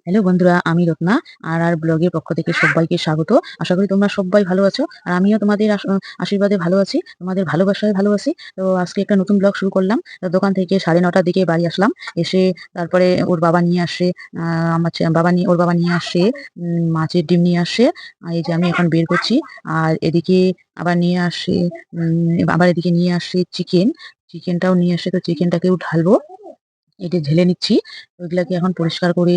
Hello বন্ধুরা, আমি রত্না। আর ব্লগের পক্ষ থেকে সবাইকে স্বাগত। আশা করি তোমরা সবাই ভালো আছো। আর আমিও তোমাদের আশীর্বাদে ভালো আছি, তোমাদের ভালোবাসায় ভালো আছি। তো আজকে একটা নতুন ব্লগ শুরু করলাম। তো দোকান থেকে 9:30টার দিকে বাড়ি আসলাম। এসে তারপরে ওর বাবা নিয়ে আসে, ওর বাবা নিয়ে আসে মাছের ডিম নিয়ে আসে। আর এই যে আমি এখন বের করছি। আর এদিকে আবার নিয়ে আসে, আবার এদিকে নিয়ে আসে চিকেনটাও নিয়ে আসে। তো চিকেনটাকেও ঢালবো, এটা ঢেলে নিচ্ছি। ওইগুলাকে এখন পরিষ্কার করে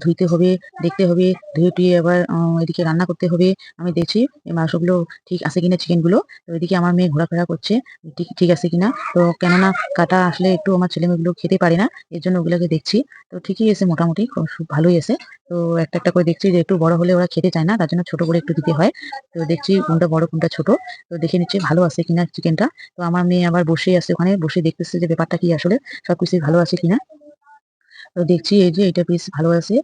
ধুইতে হবে, দেখতে হবে। ধুয়ে টুয়ে আবার এদিকে রান্না করতে হবে। আমি দেখছি এই মাংসগুলো ঠিক আছে কিনা, চিকেনগুলো। তো এদিকে আমার মেয়ে ঘোরাফেরা করছে, ঠিক ঠিক আছে কিনা। তো কেননা কাটা আসলে একটু আমার ছেলে মেয়েগুলো খেতে পারে না, এর জন্য ওগুলাকে দেখছি। তো ঠিকই আছে, মোটামুটি খুব ভালোই আছে। তো একটা একটা করে দেখছি যে একটু বড় হলে ওরা খেতে চায় না, তার জন্য ছোট করে একটু দিতে হয়। তো দেখছি কোনটা বড় কোনটা ছোট। তো দেখে নিচ্ছি ভালো আছে কিনা চিকেনটা। তো আমার মেয়ে আবার বসে আছে ওখানে, বসে দেখতেছে যে ব্যাপারটা কি আসলে, সবকিছু ভালো আছে কিনা। তো দেখছি এই যে এটা বেশ ভালো আছে।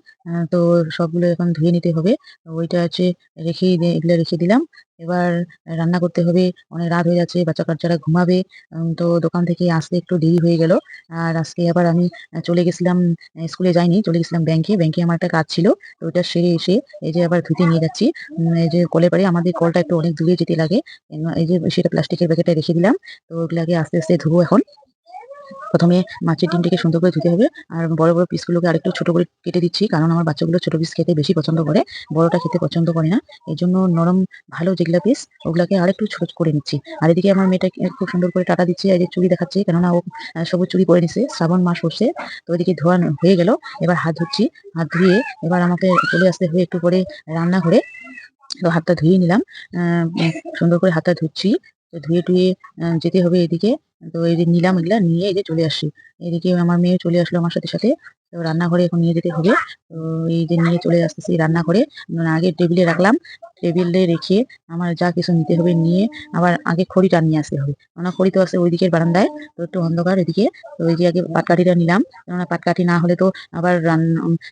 তো সবগুলো এখন ধুয়ে নিতে হবে। তো ওইটা আছে, এগুলো রেখে দিলাম। এবার রান্না করতে হবে। অনেক রাত হয়ে যাচ্ছে, বাচ্চা কাচ্চারা ঘুমাবে। তো দোকান থেকে আসতে একটু দেরি হয়ে গেল। আর আজকে আবার আমি চলে গেছিলাম, স্কুলে যাইনি, চলে গেছিলাম ব্যাংকে। ব্যাংকে আমার একটা কাজ ছিল, তো ওইটা সেরে এসে এই যে আবার ধুতে নিয়ে যাচ্ছি। এই যে কলের পাড়ে, আমাদের কলটা একটু অনেক দূরে যেতে লাগে। এই যে সেটা প্লাস্টিকের প্যাকেটে রেখে দিলাম। তো ওগুলাকে আস্তে আস্তে ধুবো এখন। প্রথমে মাছের ডিমটাকে সুন্দর করে ধুতে হবে। আর বড় বড় পিসগুলোকে আরেকটু ছোট করে কেটে দিচ্ছি, কারণ আমার বাচ্চাগুলো ছোট পিস খেতে বেশি পছন্দ করে, বড়টা খেতে পছন্দ করে না। এই জন্য নরম ভালো যেগুলা পিস, ওগুলাকে আরেকটু ছোট করে নিচ্ছি। আর এদিকে আমার মেয়েটা খুব সুন্দর করে টাটা দিচ্ছে, এই যে চুড়ি দেখাচ্ছে, কেননা ও সবুজ চুড়ি পরে নিছে, শ্রাবণ মাস হচ্ছে। তো ওইদিকে ধোয়া হয়ে গেল। এবার হাত ধুচ্ছি। হাত ধুয়ে এবার আমাকে চলে আসতে হবে একটু পরে রান্নাঘরে। তো হাতটা ধুয়ে নিলাম। সুন্দর করে হাতটা ধুচ্ছি। তো ধুয়ে টুয়ে যেতে হবে এদিকে। তো এই যে নিলাম, এগুলা নিয়ে এই যে চলে আসছি। এদিকে আমার মেয়ে চলে আসলো আমার সাথে সাথে। তো রান্নাঘরে এখন নিয়ে যেতে হবে। তো এই যে নিয়ে চলে আসতেছি রান্নাঘরে। আগে টেবিলে রাখলাম। টেবিলে রেখে আমার যা কিছু নিতে হবে নিয়ে আবার আগে খড়িটা নিয়ে আসতে হবে। আমার খড়ি তো আছে ওই দিকের বারান্দায়। তো একটু অন্ধকার এদিকে। তো ওই যে আগে পাটকাঠিটা নিলাম, কেননা পাটকাঠি না হলে তো আবার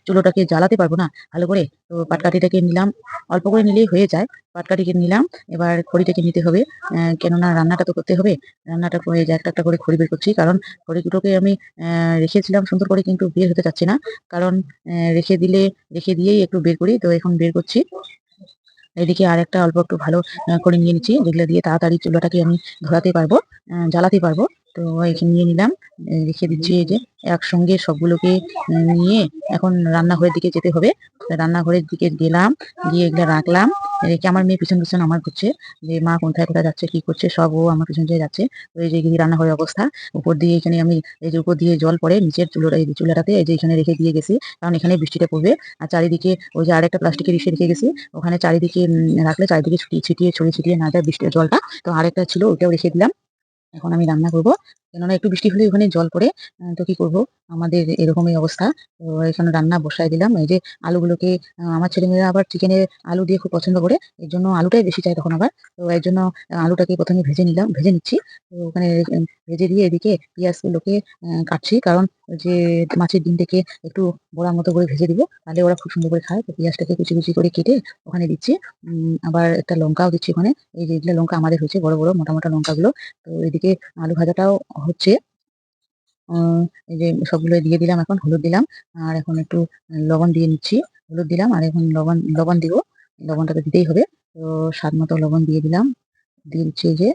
চুলোটাকে জ্বালাতে পারবো না ভালো করে। তো পাটকাঠিটাকে নিলাম, অল্প করে নিলেই হয়ে যায়। পাটকাঠিকে নিলাম। এবার খড়িটাকে নিতে হবে, কেননা রান্নাটা তো করতে হবে। রান্নাটা করে যে একটা একটা করে খড়ি বের করছি, কারণ খড়ি দুটোকে আমি রেখেছিলাম সুন্দর করে, কিন্তু বের হতে চাচ্ছে না। কারণ রেখে দিয়েই একটু বের করি, তো এখন বের করছি। এদিকে আর একটা অল্প একটু ভালো করে নিয়ে নিচ্ছি, যেগুলো দিয়ে তাড়াতাড়ি চুলাটাকে আমি ধরাতে পারবো, জ্বালাতে পারবো। তো এখানে নিয়ে নিলাম, রেখে দিচ্ছি। এই যে একসঙ্গে সবগুলোকে নিয়ে এখন রান্নাঘরের দিকে যেতে হবে। রান্নাঘরের দিকে গেলাম, গিয়ে এগুলো রাখলাম। রেখে আমার মেয়ে পিছন পিছন আমার করছে যে মা কোথায় কোথায় যাচ্ছে, কি করছে, সব ও আমার পিছন দিয়ে যাচ্ছে। তো এই যে এদিকে রান্নাঘরের অবস্থা। উপর দিয়ে এখানে আমি, এই যে উপর দিয়ে জল পড়ে নিচের এই যে চুলাটাতে, এই যে এখানে রেখে দিয়ে গেছি, কারণ এখানে বৃষ্টিটা পড়বে। আর চারিদিকে ওই যে আরেকটা প্লাস্টিকের ইসে রেখে গেছি, ওখানে চারিদিকে রাখলে চারিদিকে ছড়িয়ে ছিটিয়ে না যায় বৃষ্টির জলটা। তো আরেকটা ছিল, ওইটাও রেখে দিলাম। এখন আমি রান্না করব, কেননা একটু বৃষ্টি হলে ওখানে জল পড়ে। তো কি করব, আমাদের এরকমই অবস্থা। তো এখানে রান্না বসাই দিলাম। এই যে আলুগুলোকে, আমার ছেলেমেয়েরা আবার চিকেনের আলু দিয়ে খুব পছন্দ করে, এর জন্য আলুটাই বেশি চাই তখন আবার। তো এর জন্য আলুটাকে প্রথমে ভেজে নিচ্ছি। তো ওখানে ভেজে দিয়ে এদিকে পেঁয়াজগুলোকে কাটছি, কারণ ওই যে মাছের ডিমটাকে একটু বড়ার মতো করে ভেজে দিব, তাহলে ওরা খুব সুন্দর করে খায়। তো পেঁয়াজটাকে কুচি কুচি করে কেটে ওখানে দিচ্ছি। আবার একটা লঙ্কাও দিচ্ছি ওখানে। এই যে এগুলো লঙ্কা আমাদের হয়েছে, বড় বড় মোটা মোটা লঙ্কাগুলো। তো এদিকে আলু ভাজাটাও হচ্ছে। আহ, এই যে সবগুলো দিয়ে দিলাম, এখন হলুদ দিলাম। আর এখন একটু লবণ দিয়ে নিচ্ছি। হলুদ দিলাম, আর এখন লবণ লবণ দিব। লবণটা তো দিতেই হবে। তো স্বাদ মতো লবণ দিয়ে দিলাম, দিয়ে দিচ্ছি এই যে।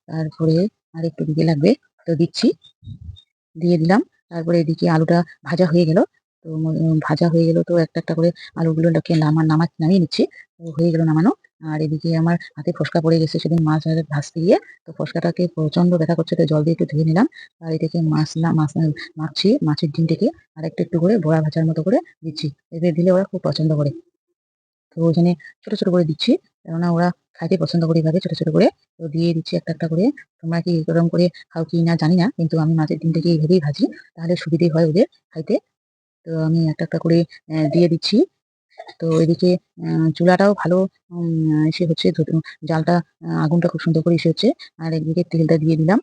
তারপরে আর একটু দিতে লাগবে, তো দিচ্ছি, দিয়ে দিলাম। তারপরে এদিকে আলুটা ভাজা হয়ে গেল। তো ভাজা হয়ে গেল, তো একটা একটা করে আলুগুলোকে নামিয়ে নিচ্ছি। তো হয়ে গেল নামানো। আর এদিকে আমার হাতে ফোসকা পড়ে গেছে সেদিন মাছ ভাজতে গিয়ে। তো ফোসকাটাকে প্রচন্ড ব্যথা করছে, তো জল দিয়ে একটু ধুয়ে নিলাম। আর এদিকে মাছের ডিমটাকে আর একটু একটু করে বড়া ভাজার মতো করে দিচ্ছি। এদের দিলে ওরা খুব পছন্দ করে। তো ওখানে ছোট ছোট করে দিচ্ছি, কেননা ওরা খাইতে পছন্দ করে এইভাবে ছোট ছোট করে। তো দিয়ে দিচ্ছি একটা একটা করে। তোমরা কি এরকম করে খাও কি না জানি না, কিন্তু আমি মাছের ডিমটাকে এইভাবেই ভাজি, তাহলে সুবিধে হয় ওদের খাইতে। তো আমি একটা একটা করে দিয়ে দিচ্ছি। তো এদিকে চুলাটাও ভালো এসে হচ্ছে, জালটা, আগুনটা খুব সুন্দর করে এসে হচ্ছে। আর একদিকে তেলটা দিয়ে দিলাম।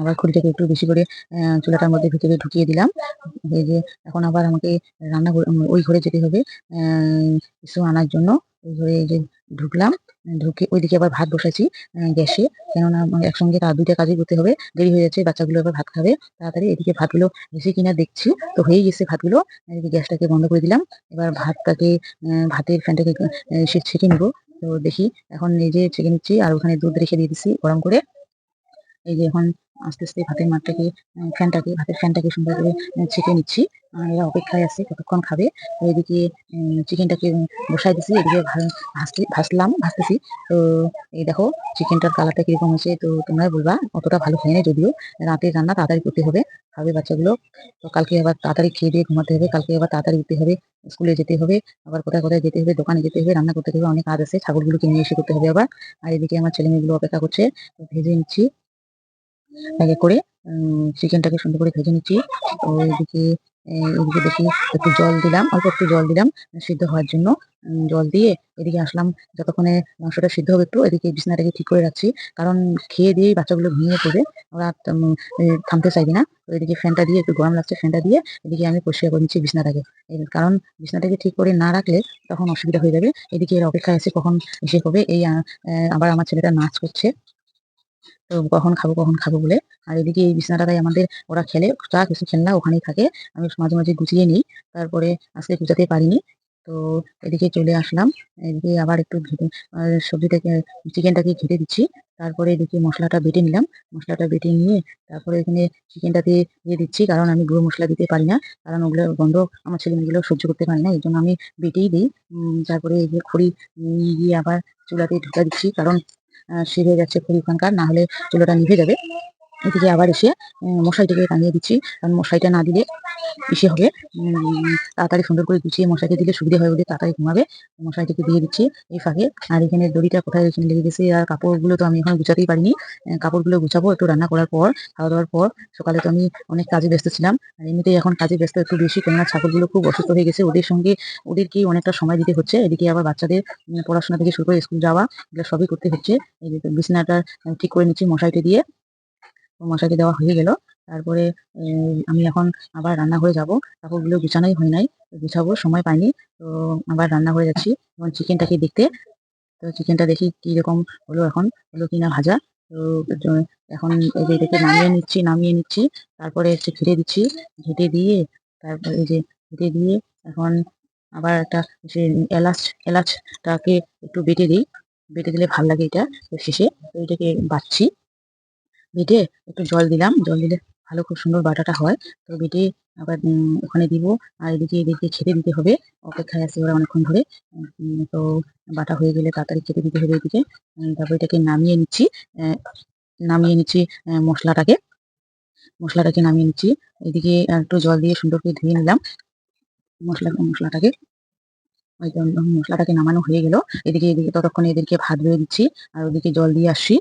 আবার খড়িটাকে একটু বেশি করে চুলাটার মধ্যে ভিতরে ঢুকিয়ে দিলাম। এই যে এখন আবার আমাকে ওই ঘরে যেতে হবে কিছু আনার জন্য। ওই ঘরে এই যে ঢুকলাম, ঢুকে ওইদিকে আবার ভাত বসাইছি গ্যাসে, কেননা একসঙ্গে দুইটা কাজই করতে হবে, দেরি হয়ে যাচ্ছে, বাচ্চাগুলো আবার ভাত খাবে তাড়াতাড়ি। এদিকে ভাতগুলো এসে কিনা দেখছি, তো হয়ে গেছে ভাতগুলো। এদিকে গ্যাসটাকে বন্ধ করে দিলাম। এবার ভাতটাকে ভাতের ফ্যানটাকে ছেঁকে নিবো। তো দেখি, এখন এই যে ছেঁকে নিচ্ছি আর ওখানে দুধ রেখে দিয়ে দিচ্ছি গরম করে। এই যে এখন আস্তে আস্তে ভাতের মাঠটাকে ভাতের ফ্যানটাকে সুন্দর করে ছেঁকে নিচ্ছি। এরা অপেক্ষায় আছে কতক্ষণ খাবে। তো এদিকে চিকেনটাকে বসাই দিছি, এদিকে ভাজতেছি। তো এই দেখো চিকেনটার কালারটা কিরকম হয়েছে, তো তোমরাই বলবা। অতটা ভালো হয় না যদিও, রাতের রান্না তাড়াতাড়ি করতে হবে, খাবে বাচ্চাগুলো। তো কালকে আবার তাড়াতাড়ি খেয়ে দিয়ে ঘুমাতে হবে, কালকে আবার তাড়াতাড়ি উঠতে হবে, স্কুলে যেতে হবে, আবার কোথায় কোথায় যেতে হবে, দোকানে যেতে হবে, রান্না করতে হবে, অনেক কাজ আছে, ছাগলগুলোকে নিয়ে এসে করতে হবে আবার। আর এদিকে আমার ছেলে মেয়েগুলো অপেক্ষা করছে। তো ভেজে নিচ্ছি এক এক করে, চিকেনটাকে সুন্দর করে ভেজে নিচ্ছি। তো এদিকে দেখি একটু জল দিলাম, অল্প একটু জল দিলাম সিদ্ধ হওয়ার জন্য। জল দিয়ে এদিকে আসলাম, যতক্ষণে মাংসটা সিদ্ধ হবে একটু এদিকে বিছানাটাকে ঠিক করে রাখছি, কারণ খেয়ে দিয়েই বাচ্চাগুলো ঘুমিয়ে পড়বে, ওরা থামতে চাইবে না। তো এদিকে ফ্যানটা দিয়ে একটু গরম লাগছে, ফ্যানটা দিয়ে এদিকে আমি পরিষ্কার করে নিচ্ছি বিছানাটাকে। কারণ বিছানাটাকে ঠিক করে না রাখলে তখন অসুবিধা হয়ে যাবে। এদিকে এর অপেক্ষায় আছে কখন এসে হবে। এই আবার আমার ছেলেটা নাচ করছে, তো কখন খাবো কখন খাবো বলে। আর এদিকে এই বিছানাটাই আমাদের, ওরা খেলে যা কিছু খেলনা ওখানেই থাকে, আমি মাঝে মাঝে গুছিয়ে নিই, তারপরে আজকে গুছাতে পারিনি। তো এদিকে চলে আসলাম, এদিকে আবার একটু সবজিটাকে চিকেনটাকে ঘেটে দিচ্ছি। তারপরে এদিকে মশলাটা বেটে নিলাম, মশলাটা বেটে নিয়ে তারপরে এখানে চিকেনটাতে দিয়ে দিচ্ছি, কারণ আমি গুঁড়ো মশলা দিতে পারি না, কারণ ওগুলো গন্ধ আমার ছেলে মেয়েগুলো সহ্য করতে পারি না, এই জন্য আমি বেটেই দিই। তারপরে এই যে খড়ি দিয়ে আবার চুলাতে ঢুকা দিচ্ছি, কারণ শিখে যাচ্ছে খুবই ওখানকার, না হলে চুলোটা নিভে যাবে। এদিকে আবার এসে মশারিটাকে টাঙিয়ে দিচ্ছি, কারণ মশারিটা না দিলে ইসে হবে, তাড়াতাড়ি সুন্দর করে গুছিয়ে মশাইকে দিলে সুবিধা হয়, ওদের তাড়াতাড়ি ঘুমাবে। মশারিটাকে দিয়ে দিচ্ছি এই ফাঁকে। আর এখানে দড়িটা কোথায় এখানে লেগে গেছে, আর কাপড়গুলো তো আমি এখন গুছাতেই পারিনি, কাপড়গুলো গুছাবো একটু রান্না করার পর, খাওয়া দাওয়ার পর। সকালে তো আমি অনেক কাজে ব্যস্ত ছিলাম, আর এমনিতেই এখন কাজে ব্যস্ত একটু বেশি, কেননা ছাগলগুলো খুব অসুস্থ হয়ে গেছে, ওদের সঙ্গে ওদেরকেই অনেকটা সময় দিতে হচ্ছে। এদিকে আবার বাচ্চাদের পড়াশোনা থেকে শুরু করে স্কুল যাওয়া, এগুলো সবই করতে হচ্ছে। এই যে বিছানাটা ঠিক করে নিচ্ছি মশারিটা দিয়ে। মশারি দেওয়া হয়ে গেল, তারপরে আমি এখন আবার রান্নাঘরে যাব, কাপড়গুলো গুছানোই হয় নাই, গুছাবো সময় পাইনি। তো আবার রান্নাঘরে যাচ্ছি এখন চিকেনটাকে দেখতে। তো চিকেনটা দেখি কি রকম হলো, এখন হলো কিনা ভাজা। তো এখন এই যে এটাকে নামিয়ে নিচ্ছি, তারপরে একটু ঘিরে দিচ্ছি, ঘেটে দিয়ে তারপরে এই যে ঘেটে দিয়ে এখন আবার একটা সে এলাচটাকে একটু বেটে দিই, বেটে দিলে ভাল লাগে এটা। তো শেষে তো এটাকে বাটছি, বেটে একটু জল দিলাম, জল দিলে ভালো খুব সুন্দর বাটাটা হয়। তো বেটে আবার ওখানে দিব, আর এদিকে খেতে দিতে হবে, অপেক্ষায় আছে ওরা অনেকক্ষণ ধরে। তো বাটা হয়ে গেলে তাড়াতাড়ি খেতে দিতে হবে এদিকে। তারপর এটাকে নামিয়ে নিচ্ছি মশলাটাকে, নামিয়ে নিচ্ছি। এদিকে একটু জল দিয়ে সুন্দর করে ধুয়ে নিলাম মশলাটাকে। ওই মশলাটাকে নামানো হয়ে গেল, এদিকে ততক্ষণে এদেরকে ভাত বেড়ে দিচ্ছি, আর ওদিকে জল দিয়ে আসছি।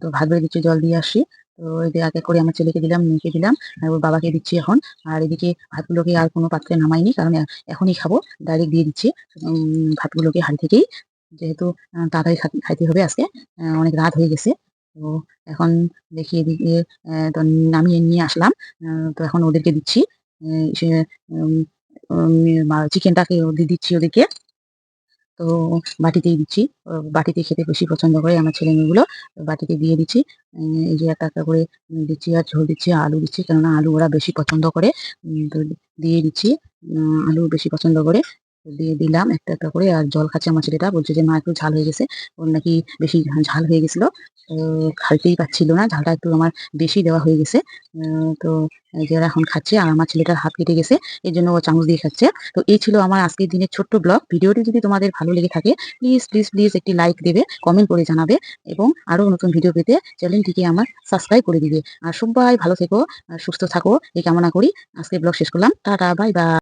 তো ভাত বেড়ে দিচ্ছি, জল দিয়ে আসি। তো এদের এক এক করে আমার ছেলেকে দিলাম, মেয়েকে দিলাম, আর ওর বাবাকে দিচ্ছি এখন। আর এদিকে ভাতগুলোকে আর কোনো পাত্রে নামাইনি, কারণ এখনই খাবো, ডাইরেক্ট দিয়ে দিচ্ছি ভাতগুলোকে হাঁড়ি থেকেই, যেহেতু তাড়াতাড়ি খাইতে হবে আজকে, অনেক রাত হয়ে গেছে। তো এখন দেখি এদিকে তো নামিয়ে নিয়ে আসলাম। তো এখন ওদেরকে দিচ্ছি সে চিকেনটাকে দিচ্ছি ওদেরকে। তো বাটিতেই দিচ্ছি, বাটিতে খেতে বেশি পছন্দ করে আমার ছেলে মেয়েগুলো, তো বাটিতে দিয়ে দিচ্ছি। এই যে একটা একটা করে দিচ্ছি, আর ঝোল দিচ্ছি, আলু দিচ্ছি, কেননা আলু ওরা বেশি পছন্দ করে। তো দিয়ে দিচ্ছি, আলু বেশি পছন্দ করে। তো দিয়ে দিলাম একটা একটা করে, আর জল খাচ্ছে আমার ছেলেটা, বলছে যে মা একটু ঝাল হয়ে গেছে, ওর নাকি বেশি ঝাল হয়ে গেছিল। তো খাইতেই পাচ্ছিল না, ঝালটা একটু আমার বেশি দেওয়া হয়ে গেছে। তো এই যে ওরা এখন খাচ্ছে, আর আমার ছেলেটার হাত কেটে গেছে, এই জন্য ও চামচ দিয়ে খাচ্ছে। তো এই ছিল আমার আজকের দিনের ছোট্ট ব্লগ। ভিডিওটি যদি তোমাদের ভালো লেগে থাকে, প্লিজ প্লিজ প্লিজ একটি লাইক দেবে, কমেন্ট করে জানাবে, এবং আরো নতুন ভিডিও পেতে চ্যানেলটিকে আমার সাবস্ক্রাইব করে দিবে। আর সবাই ভালো থেকো আর সুস্থ থাকো এই কামনা করি। আজকে ব্লগ শেষ করলাম, টাটা বাই বাই।